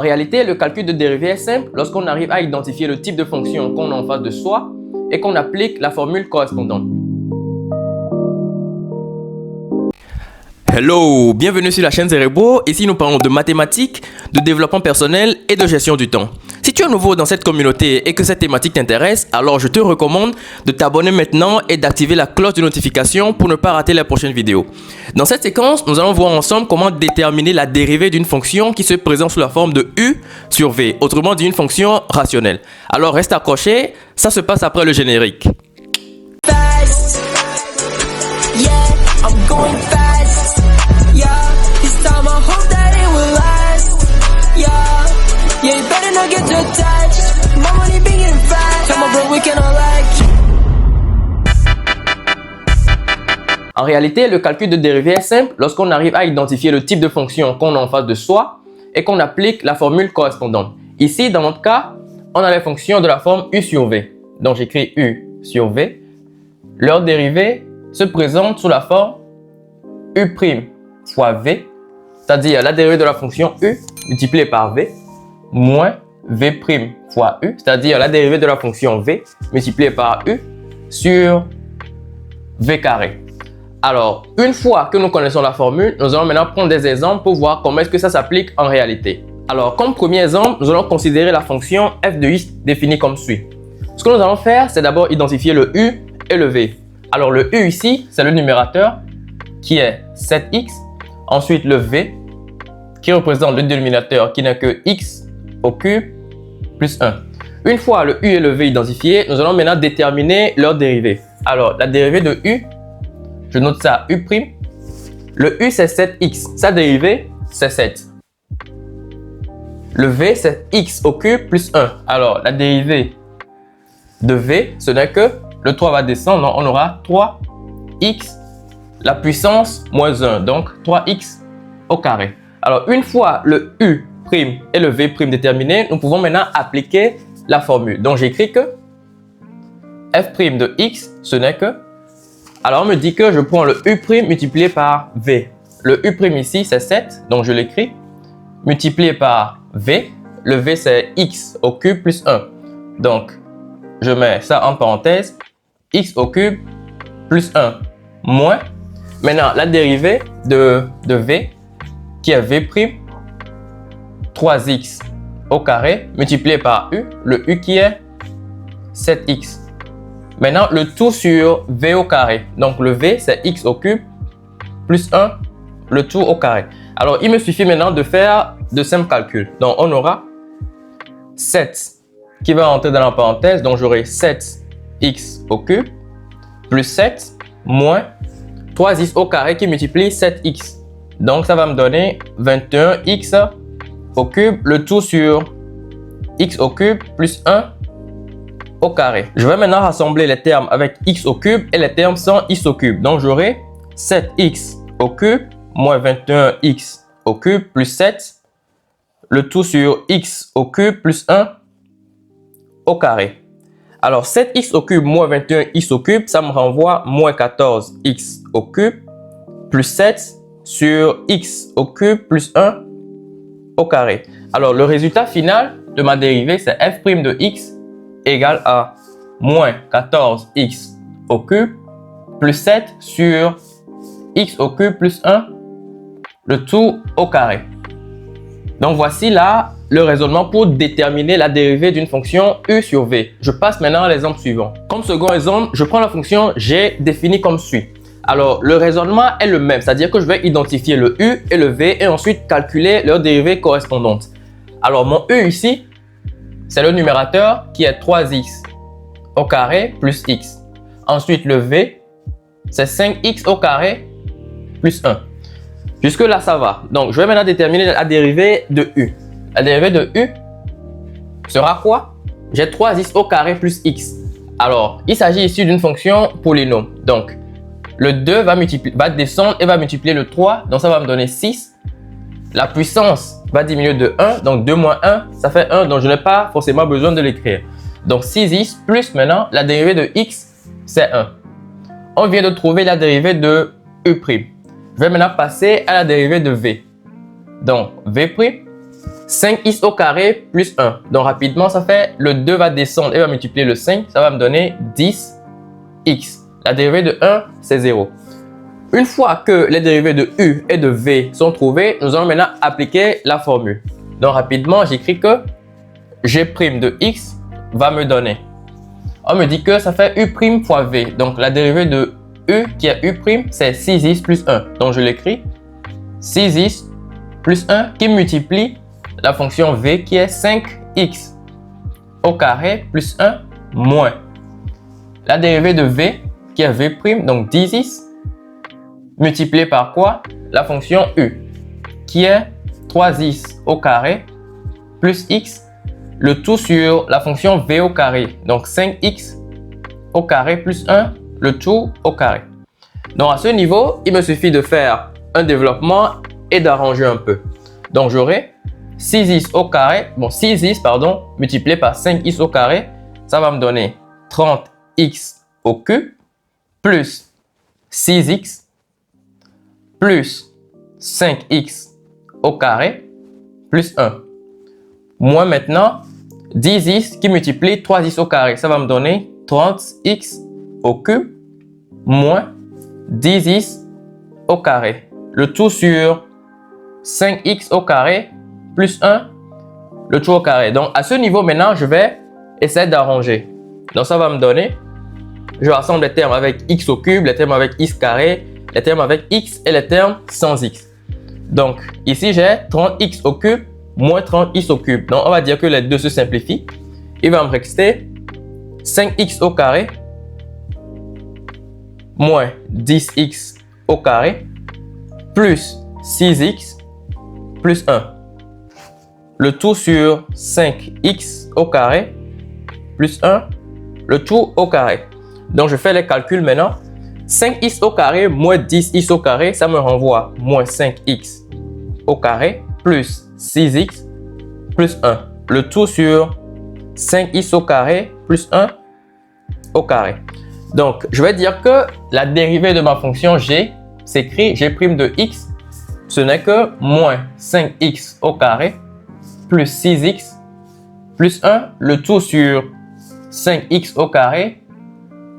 En réalité, le calcul de dérivée est simple lorsqu'on arrive à identifier le type de fonction qu'on a en face de soi et qu'on applique la formule correspondante. Hello, bienvenue sur la chaîne Zerebo. Ici, nous parlons de mathématiques, de développement personnel et de gestion du temps. Si tu es nouveau dans cette communauté et que cette thématique t'intéresse, alors je te recommande de t'abonner maintenant et d'activer la cloche de notification pour ne pas rater les prochaines vidéos. Dans cette séquence, nous allons voir ensemble comment déterminer la dérivée d'une fonction qui se présente sous la forme de U sur V, autrement dit une fonction rationnelle. Alors reste accroché, ça se passe après le générique. En réalité, le calcul de dérivée est simple lorsqu'on arrive à identifier le type de fonction qu'on a en face de soi et qu'on applique la formule correspondante. Ici, dans notre cas, on a les fonctions de la forme U sur V. Donc, j'écris U sur V. Leur dérivée se présente sous la forme U' fois V, c'est-à-dire la dérivée de la fonction U multipliée par V, moins V' fois U, c'est-à-dire la dérivée de la fonction V multipliée par U sur V carré. Alors, une fois que nous connaissons la formule, nous allons maintenant prendre des exemples pour voir comment est-ce que ça s'applique en réalité. Alors, comme premier exemple, nous allons considérer la fonction f de x définie comme suit. Ce que nous allons faire, c'est d'abord identifier le u et le v. Alors, le u ici, c'est le numérateur qui est 7x. Ensuite, le v qui représente le dénominateur qui n'est que x au cube plus 1. Une fois le u et le v identifiés, nous allons maintenant déterminer leur dérivée. Alors, la dérivée de u, je note ça U'. Le U, c'est 7x. Sa dérivée, c'est 7. Le V, c'est x au cube plus 1. Alors, la dérivée de V, ce n'est que le 3 va descendre. Donc, on aura 3x, la puissance moins 1. Donc, 3x au carré. Alors, une fois le U' et le V' déterminés, nous pouvons maintenant appliquer la formule. Donc, j'écris que f' de x, ce n'est que... Alors, on me dit que je prends le U' multiplié par V. Le U' ici, c'est 7, donc je l'écris. Multiplié par V. Le V, c'est x au cube plus 1. Donc, je mets ça en parenthèse. X au cube plus 1 moins. Maintenant, la dérivée de V, qui est V', 3x au carré, multiplié par U. Le U qui est 7x. Maintenant, le tout sur V au carré. Donc, le V, c'est x au cube plus 1, le tout au carré. Alors, il me suffit maintenant de faire de simples calculs. Donc, on aura 7 qui va entrer dans la parenthèse. Donc, j'aurai 7x au cube plus 7 moins 3x au carré qui multiplie 7x. Donc, ça va me donner 21x au cube, le tout sur x au cube plus 1 au carré. Je vais maintenant rassembler les termes avec x au cube et les termes sans x au cube. Donc, j'aurai 7x au cube moins 21x au cube plus 7, le tout sur x au cube plus 1 au carré. Alors, 7x au cube moins 21x au cube, ça me renvoie moins 14x au cube plus 7 sur x au cube plus 1 au carré. Alors, le résultat final de ma dérivée, c'est f' de x égale à moins 14x au cube plus 7 sur x au cube plus 1, le tout au carré. Donc voici là le raisonnement pour déterminer la dérivée d'une fonction u sur v. Je passe maintenant à l'exemple suivant. Comme second exemple, je prends la fonction g définie comme suit. Alors le raisonnement est le même, c'est-à-dire que je vais identifier le u et le v et ensuite calculer leur dérivée correspondante. Alors mon u ici, c'est le numérateur qui est 3x au carré plus x. Ensuite, le v, c'est 5x au carré plus 1. Jusque là, ça va. Donc, je vais maintenant déterminer la dérivée de u. La dérivée de u sera quoi? J'ai 3x au carré plus x. Alors, il s'agit ici d'une fonction polynôme. Donc, le 2 va descendre et va multiplier le 3. Donc, ça va me donner 6. La puissance va diminuer de 1. Donc, 2 moins 1, ça fait 1. Donc, je n'ai pas forcément besoin de l'écrire. Donc, 6x plus maintenant, la dérivée de x, c'est 1. On vient de trouver la dérivée de u'. Je vais maintenant passer à la dérivée de v. Donc, v', 5x au carré plus 1. Donc rapidement, ça fait le 2 va descendre et va multiplier le 5. Ça va me donner 10x. La dérivée de 1, c'est 0. Une fois que les dérivées de u et de v sont trouvées, nous allons maintenant appliquer la formule. Donc rapidement, j'écris que g' de x va me donner. On me dit que ça fait u' fois v. Donc la dérivée de u qui est u', c'est 6x plus 1. Donc je l'écris 6x plus 1 qui multiplie la fonction v qui est 5x au carré plus 1 moins la dérivée de v qui est v', donc 10x, multiplié par quoi? La fonction u qui est 3x au carré plus x, le tout sur la fonction v au carré, donc 5x au carré plus 1, le tout au carré. Donc à ce niveau, il me suffit de faire un développement et d'arranger un peu. Donc j'aurai 6x au carré, multiplié par 5x au carré, ça va me donner 30x au cube plus 6x plus 5x au carré plus 1. Moins maintenant 10x qui multiplie 3x au carré, ça va me donner 30x au cube moins 10x au carré. Le tout sur 5x au carré plus 1, le tout au carré. Donc à ce niveau maintenant, je vais essayer d'arranger. Donc ça va me donner, je rassemble les termes avec x au cube, les termes avec x carré, les termes avec x et les termes sans x. Donc ici j'ai 30x au cube moins 30x au cube. Donc on va dire que les deux se simplifient. Il va me rester 5x au carré moins 10x au carré plus 6x plus 1. Le tout sur 5x au carré plus 1, le tout au carré. Donc je fais les calculs maintenant. 5x au carré moins 10x au carré, ça me renvoie moins 5x au carré plus 6x plus 1. Le tout sur 5x au carré plus 1 au carré. Donc je vais dire que la dérivée de ma fonction g s'écrit g' de x, ce n'est que moins 5x au carré plus 6x plus 1, le tout sur 5x au carré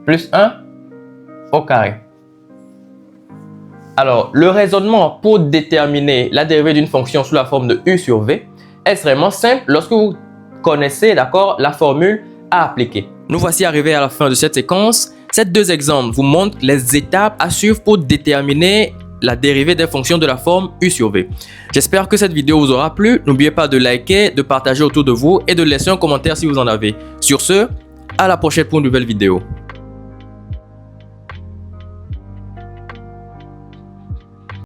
plus 1 au carré. Alors, le raisonnement pour déterminer la dérivée d'une fonction sous la forme de u sur v est extrêmement simple lorsque vous connaissez, d'accord, la formule à appliquer. Nous voici arrivés à la fin de cette séquence. Ces deux exemples vous montrent les étapes à suivre pour déterminer la dérivée des fonctions de la forme u sur v. J'espère que cette vidéo vous aura plu. N'oubliez pas de liker, de partager autour de vous et de laisser un commentaire si vous en avez. Sur ce, à la prochaine pour une nouvelle vidéo.